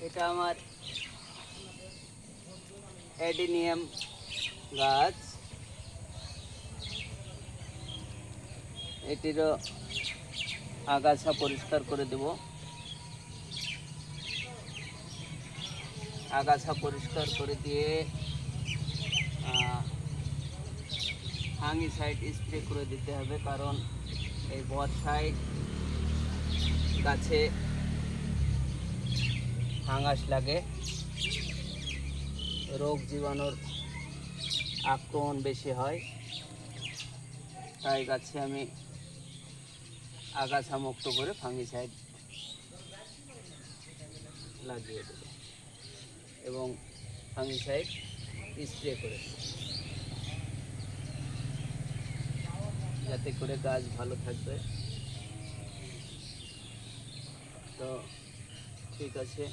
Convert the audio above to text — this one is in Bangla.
এটা আমার অ্যাডিনিয়াম গাছ। এটিরও আগাছা পরিষ্কার করে দেব। আগাছা পরিষ্কার করে দিয়ে ফাঙ্গিসাইড স্প্রে করে দিতে হবে, কারণ এই বর্ষায় গাছে ফাঙ্গাস লাগে, রোগ জীবাণুর আক্রমণ বেশি হয়। তাই গাছে আমি আগাছা মুক্ত করে ফাঙ্গিসাইড লাগিয়ে দেব এবং ফাঙ্গিসাইড স্প্রে করে দেব, যাতে করে গাছ ভালো থাকবে। তো ঠিক আছে।